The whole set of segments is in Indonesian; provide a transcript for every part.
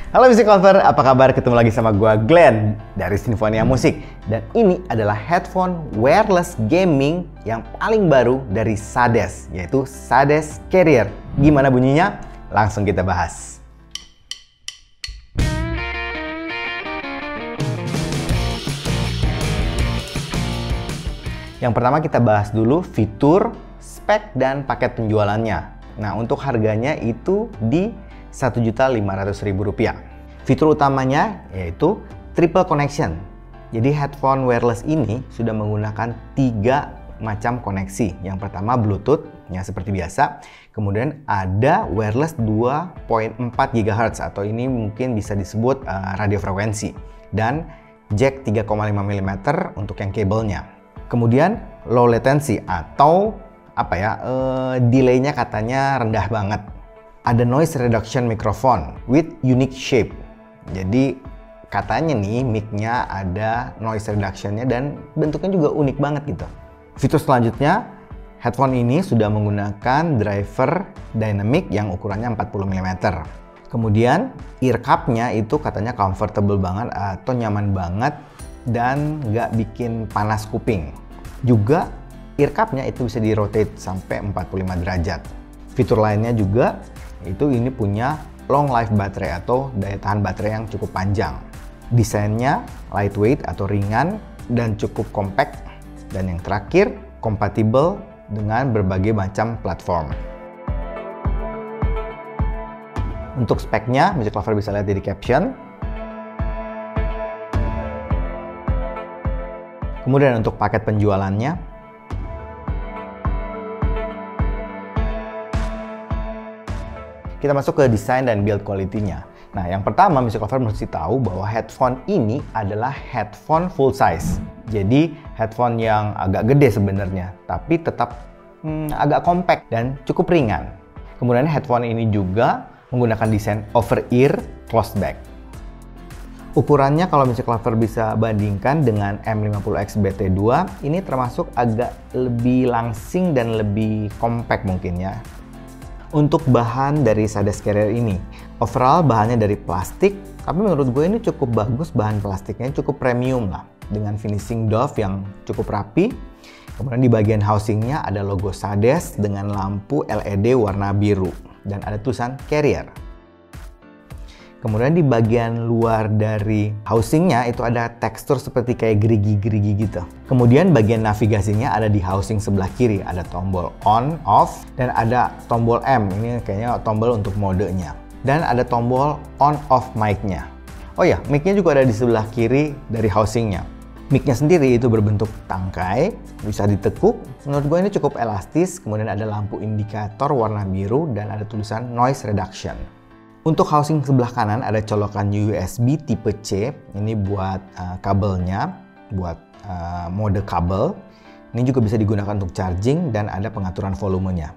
Halo Music Lover, apa kabar? Ketemu lagi sama gua Glenn dari Sinfonia Musik. Dan ini adalah headphone wireless gaming yang paling baru dari Sades, yaitu Sades Carrier. Gimana bunyinya? Langsung kita bahas. Yang pertama kita bahas dulu fitur, spek, dan paket penjualannya. Nah, untuk harganya itu di Rp1.500.000. Fitur utamanya yaitu triple connection. Jadi headphone wireless ini sudah menggunakan 3 macam koneksi. Yang pertama Bluetooth, yang seperti biasa. Kemudian ada wireless 2.4 GHz atau ini mungkin bisa disebut radio frekuensi. Dan jack 3,5 mm untuk yang kabelnya. Kemudian low latency atau delaynya katanya rendah banget. Ada noise reduction microphone with unique shape. Jadi katanya nih mic-nya ada noise reduction-nya dan bentuknya juga unik banget gitu. Fitur selanjutnya, headphone ini sudah menggunakan driver dynamic yang ukurannya 40 mm. Kemudian ear cup-nya itu katanya comfortable banget atau nyaman banget dan nggak bikin panas kuping. Juga ear cup-nya itu bisa di-rotate sampai 45 derajat. Fitur lainnya juga itu ini punya long life baterai atau daya tahan baterai yang cukup panjang. Desainnya lightweight atau ringan dan cukup compact. Dan yang terakhir, kompatibel dengan berbagai macam platform. Untuk speknya, Music Lover bisa lihat di caption. Kemudian untuk paket penjualannya, kita masuk ke desain dan build quality-nya. Nah, yang pertama Music Lover mesti tahu bahwa headphone ini adalah headphone full size. Jadi headphone yang agak gede sebenarnya, tapi tetap agak compact dan cukup ringan. Kemudian headphone ini juga menggunakan desain over-ear closed back. Ukurannya kalau Music Lover bisa bandingkan dengan M50X BT2, ini termasuk agak lebih langsing dan lebih compact mungkin ya. Untuk bahan dari Sades Carrier ini, overall bahannya dari plastik, tapi menurut gue ini cukup bagus, bahan plastiknya cukup premium lah, dengan finishing doff yang cukup rapi. Kemudian di bagian housingnya ada logo Sades dengan lampu LED warna biru dan ada tulisan Carrier. Kemudian di bagian luar dari housingnya itu ada tekstur seperti kayak gerigi-gerigi gitu. Kemudian bagian navigasinya ada di housing sebelah kiri. Ada tombol on, off, dan ada tombol M. Ini kayaknya tombol untuk modenya. Dan ada tombol on, off mic-nya. Oh ya, mic-nya juga ada di sebelah kiri dari housingnya. Mic-nya sendiri itu berbentuk tangkai, bisa ditekuk. Menurut gue ini cukup elastis. Kemudian ada lampu indikator warna biru dan ada tulisan noise reduction. Untuk housing sebelah kanan ada colokan USB tipe C, ini buat kabelnya, buat mode kabel. Ini juga bisa digunakan untuk charging dan ada pengaturan volumenya.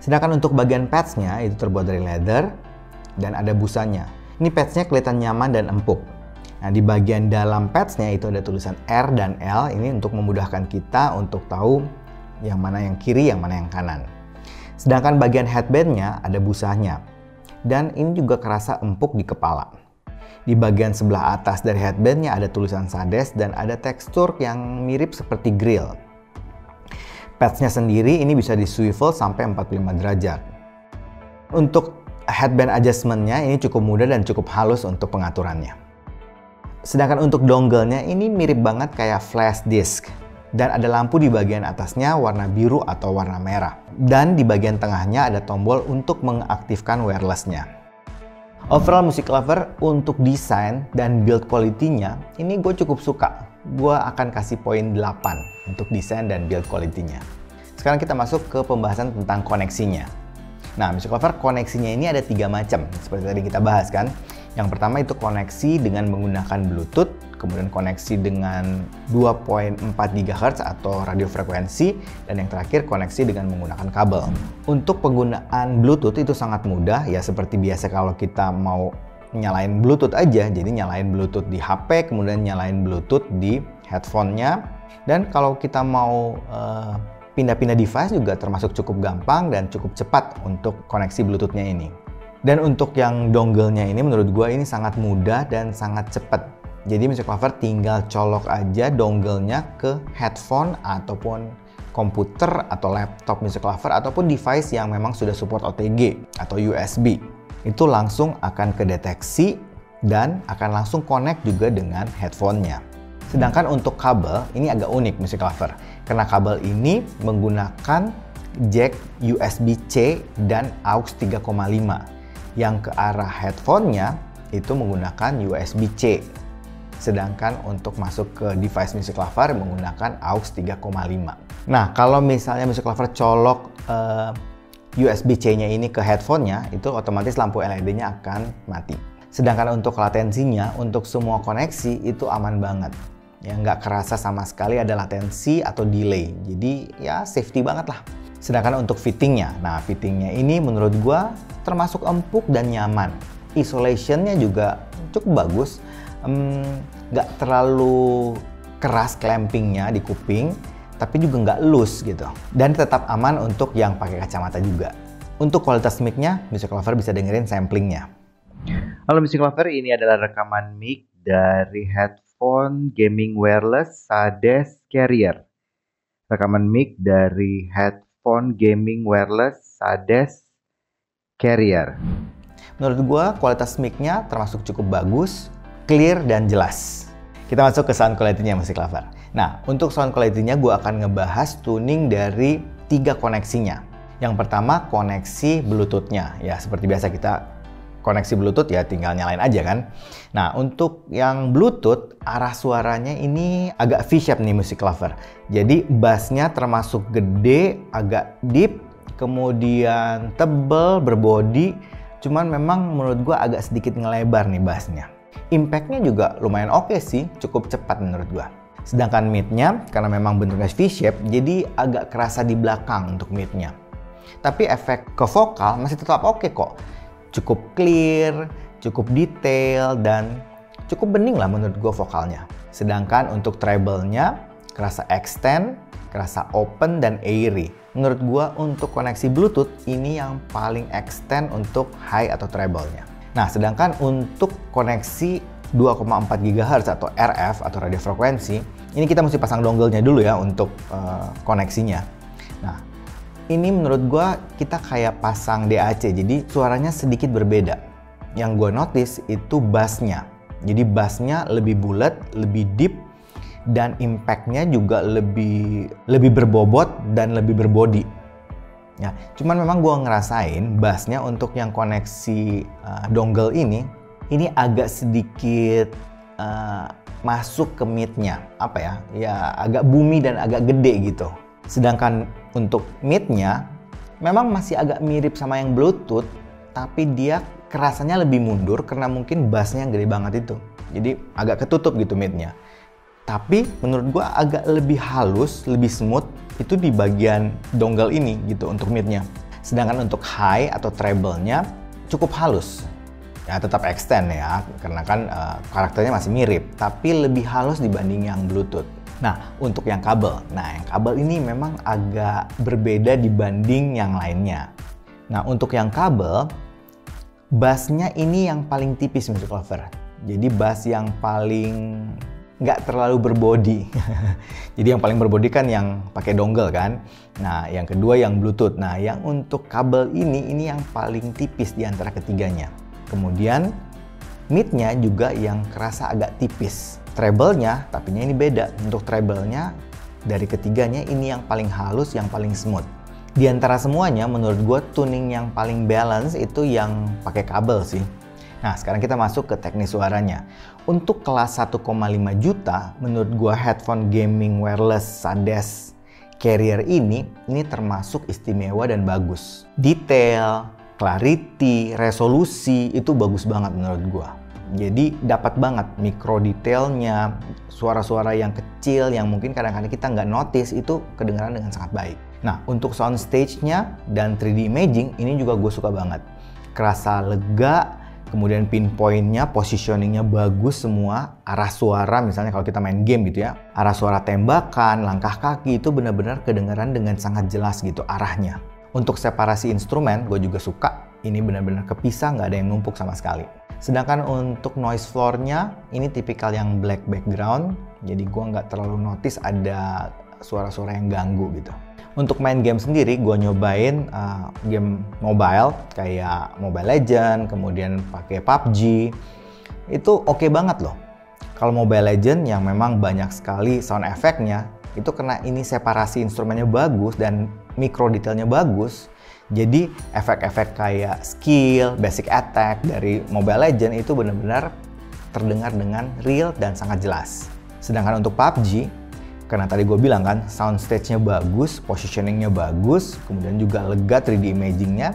Sedangkan untuk bagian pads-nya itu terbuat dari leather dan ada busanya. Ini pads-nya kelihatan nyaman dan empuk. Nah, di bagian dalam pads-nya itu ada tulisan R dan L, ini untuk memudahkan kita untuk tahu yang mana yang kiri, yang mana yang kanan. Sedangkan bagian headband-nya ada busanya. Dan ini juga kerasa empuk di kepala. Di bagian sebelah atas dari headband-nya ada tulisan Sades dan ada tekstur yang mirip seperti grill. Pads-nya sendiri ini bisa di swivel sampai 45 derajat. Untuk headband adjustment-nya ini cukup mudah dan cukup halus untuk pengaturannya. Sedangkan untuk dongle-nya ini mirip banget kayak flash disk. Dan ada lampu di bagian atasnya warna biru atau warna merah. Dan di bagian tengahnya ada tombol untuk mengaktifkan wireless-nya. Overall Music Lover untuk desain dan build quality-nya, ini gue cukup suka. Gue akan kasih poin 8 untuk desain dan build quality-nya. Sekarang kita masuk ke pembahasan tentang koneksinya. Nah, Music Lover koneksinya ini ada 3 macam, seperti tadi kita bahas kan. Yang pertama itu koneksi dengan menggunakan Bluetooth, kemudian koneksi dengan 2.4 GHz atau radio frekuensi, dan yang terakhir koneksi dengan menggunakan kabel. Untuk penggunaan Bluetooth itu sangat mudah, ya seperti biasa kalau kita mau nyalain Bluetooth aja, jadi nyalain Bluetooth di HP, kemudian nyalain Bluetooth di headphone-nya, dan kalau kita mau pindah-pindah device juga termasuk cukup gampang dan cukup cepat untuk koneksi Bluetooth-nya ini. Dan untuk yang dongle-nya ini menurut gue ini sangat mudah dan sangat cepat. Jadi Music Lover tinggal colok aja dongle-nya ke headphone ataupun komputer atau laptop Music Lover ataupun device yang memang sudah support OTG atau USB. Itu langsung akan kedeteksi dan akan langsung connect juga dengan headphone-nya. Sedangkan untuk kabel ini agak unik Music Lover karena kabel ini menggunakan jack USB-C dan AUX 3,5. Yang ke arah headphone-nya itu menggunakan USB-C. Sedangkan untuk masuk ke device Music Lover menggunakan AUX 3,5. Nah, kalau misalnya Music Lover colok USB-C-nya ini ke headphone-nya, itu otomatis lampu LED-nya akan mati. Sedangkan untuk latensinya, untuk semua koneksi itu aman banget. Ya, nggak kerasa sama sekali ada latensi atau delay. Jadi ya safety banget lah. Sedangkan untuk fittingnya, nah fittingnya ini menurut gua termasuk empuk dan nyaman. Isolationnya juga cukup bagus, nggak terlalu keras clampingnya di kuping, tapi juga nggak loose gitu. Dan tetap aman untuk yang pakai kacamata juga. Untuk kualitas mic-nya, Music Lover bisa dengerin samplingnya. Halo Music Lover, ini adalah rekaman mic dari headphone gaming wireless Sades Carrier. Rekaman mic dari headphone gaming wireless Sades Carrier. Menurut gua kualitas mic-nya termasuk cukup bagus, clear dan jelas. Kita masuk ke sound quality-nya Music Lover. Nah, untuk sound quality-nya gua akan ngebahas tuning dari 3 koneksinya. Yang pertama koneksi Bluetooth-nya. Ya, seperti biasa kita koneksi Bluetooth ya tinggal nyalain aja kan. Nah, untuk yang Bluetooth arah suaranya ini agak V-shape nih Music Lover. Jadi bassnya termasuk gede, agak deep, kemudian tebel, berbody. Cuman memang menurut gua agak sedikit ngelebar nih bassnya. Impact-nya juga lumayan oke sih, cukup cepat menurut gua. Sedangkan mid-nya karena memang bentuknya V-shape, jadi agak kerasa di belakang untuk mid-nya. Tapi efek ke vokal masih tetap oke kok. Cukup clear, cukup detail, dan cukup bening lah menurut gue vokalnya. Sedangkan untuk treble-nya kerasa extend, kerasa open dan airy. Menurut gue untuk koneksi Bluetooth ini yang paling extend untuk high atau treble-nya. Nah, sedangkan untuk koneksi 2,4 GHz atau RF atau radio frekuensi, ini kita mesti pasang dongle-nya dulu ya untuk koneksinya. Nah, ini menurut gue kita kayak pasang DAC, jadi suaranya sedikit berbeda. Yang gue notice itu bassnya. Jadi bassnya lebih bulat, lebih deep, dan impact-nya juga lebih berbobot dan lebih berbody. Ya, cuman memang gue ngerasain bassnya untuk yang koneksi dongle ini agak sedikit masuk ke mid-nya. Apa ya? Ya agak boomy dan agak gede gitu. Sedangkan untuk mid-nya memang masih agak mirip sama yang Bluetooth, tapi dia kerasanya lebih mundur karena mungkin bassnya yang gede banget itu. Jadi agak ketutup gitu mid-nya. Tapi menurut gua agak lebih halus, lebih smooth itu di bagian dongle ini gitu untuk mid-nya. Sedangkan untuk high atau treble-nya cukup halus. Ya tetap extend ya, karena kan karakternya masih mirip, tapi lebih halus dibanding yang Bluetooth. Nah, untuk yang kabel. Nah, yang kabel ini memang agak berbeda dibanding yang lainnya. Nah, untuk yang kabel, bassnya ini yang paling tipis Music Lover. Jadi bass yang paling nggak terlalu berbody. Jadi yang paling berbody kan yang pakai dongle kan. Nah, yang kedua yang Bluetooth. Nah, yang untuk kabel ini yang paling tipis di antara ketiganya. Kemudian mid-nya juga yang kerasa agak tipis. Treble-nya, tapinya ini beda. Untuk treble-nya dari ketiganya ini yang paling halus, yang paling smooth. Di antara semuanya menurut gue tuning yang paling balance itu yang pakai kabel sih. Nah, sekarang kita masuk ke teknis suaranya. Untuk kelas 1,5 juta, menurut gue headphone gaming wireless Sades Carrier ini termasuk istimewa dan bagus. Detail, clarity, resolusi itu bagus banget menurut gue. Jadi dapat banget mikro detailnya, suara-suara yang kecil yang mungkin kadang-kadang kita nggak notice itu kedengaran dengan sangat baik. Nah, untuk sound stage-nya dan 3D imaging ini juga gue suka banget. Kerasa lega, kemudian pinpoint-nya, positioning-nya bagus semua. Arah suara misalnya kalau kita main game gitu ya, arah suara tembakan, langkah kaki itu benar-benar kedengaran dengan sangat jelas gitu arahnya. Untuk separasi instrumen gue juga suka. Ini benar-benar kepisah, nggak ada yang numpuk sama sekali. Sedangkan untuk noise floor-nya, ini tipikal yang black background, jadi gue nggak terlalu notice ada suara-suara yang ganggu gitu. Untuk main game sendiri, gue nyobain game mobile, kayak Mobile Legends, kemudian pakai PUBG, itu oke banget loh. Kalau Mobile Legends yang memang banyak sekali sound effect-nya, itu karena ini separasi instrumennya bagus dan mikro detailnya bagus, jadi efek-efek kayak skill, basic attack dari Mobile Legends itu benar-benar terdengar dengan real dan sangat jelas. Sedangkan untuk PUBG, karena tadi gue bilang kan, sound stage-nya bagus, positioning-nya bagus, kemudian juga lega 3D imaging-nya,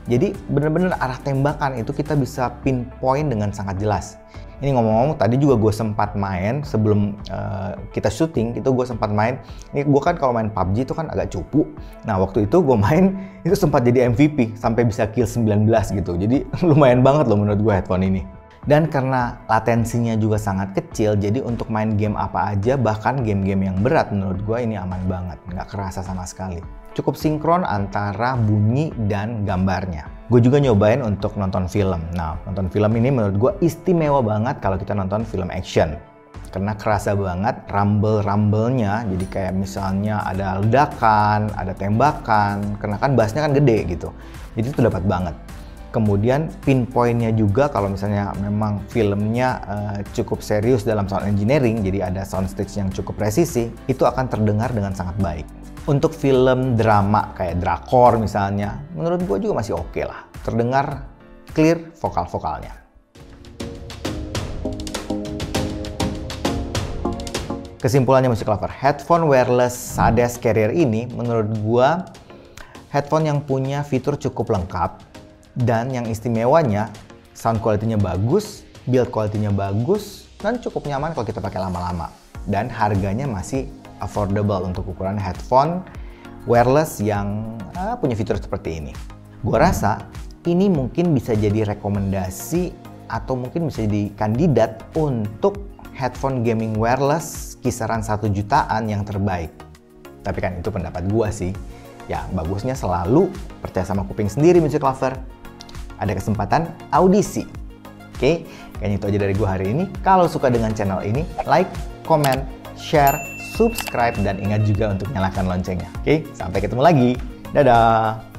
jadi benar-benar arah tembakan itu kita bisa pinpoint dengan sangat jelas. Ini ngomong-ngomong, tadi juga gue sempat main sebelum kita syuting, itu gue sempat main. Ini gue kan kalau main PUBG itu kan agak cupu. Nah waktu itu gue main, itu sempat jadi MVP, sampai bisa kill 19 gitu. Jadi lumayan banget loh menurut gue headphone ini. Dan karena latensinya juga sangat kecil, jadi untuk main game apa aja, bahkan game-game yang berat menurut gue ini aman banget. Nggak kerasa sama sekali. Cukup sinkron antara bunyi dan gambarnya. Gue juga nyobain untuk nonton film. Nah, nonton film ini menurut gue istimewa banget kalau kita nonton film action. Karena kerasa banget rumble-rumble-nya, jadi kayak misalnya ada ledakan, ada tembakan, karena kan bassnya kan gede gitu. Jadi itu dapat banget. Kemudian pinpointnya juga kalau misalnya memang filmnya cukup serius dalam sound engineering, jadi ada soundstage yang cukup presisi, itu akan terdengar dengan sangat baik. Untuk film drama kayak drakor misalnya, menurut gue juga masih oke lah. Terdengar clear vokal-vokalnya. Kesimpulannya Music Lover, headphone wireless Sades Carrier ini menurut gue headphone yang punya fitur cukup lengkap, dan yang istimewanya sound quality-nya bagus, build quality-nya bagus, dan cukup nyaman kalau kita pakai lama-lama. Dan harganya masih affordable untuk ukuran headphone wireless yang punya fitur seperti ini. Gua rasa ini mungkin bisa jadi rekomendasi atau mungkin bisa jadi kandidat untuk headphone gaming wireless kisaran 1 jutaan yang terbaik. Tapi kan itu pendapat gua sih. Ya bagusnya selalu percaya sama kuping sendiri Music Lover. Ada kesempatan audisi. Oke, kayaknya itu aja dari gua hari ini. Kalau suka dengan channel ini, like, comment, share, subscribe, dan ingat juga untuk nyalakan loncengnya. Oke, sampai ketemu lagi. Dadah!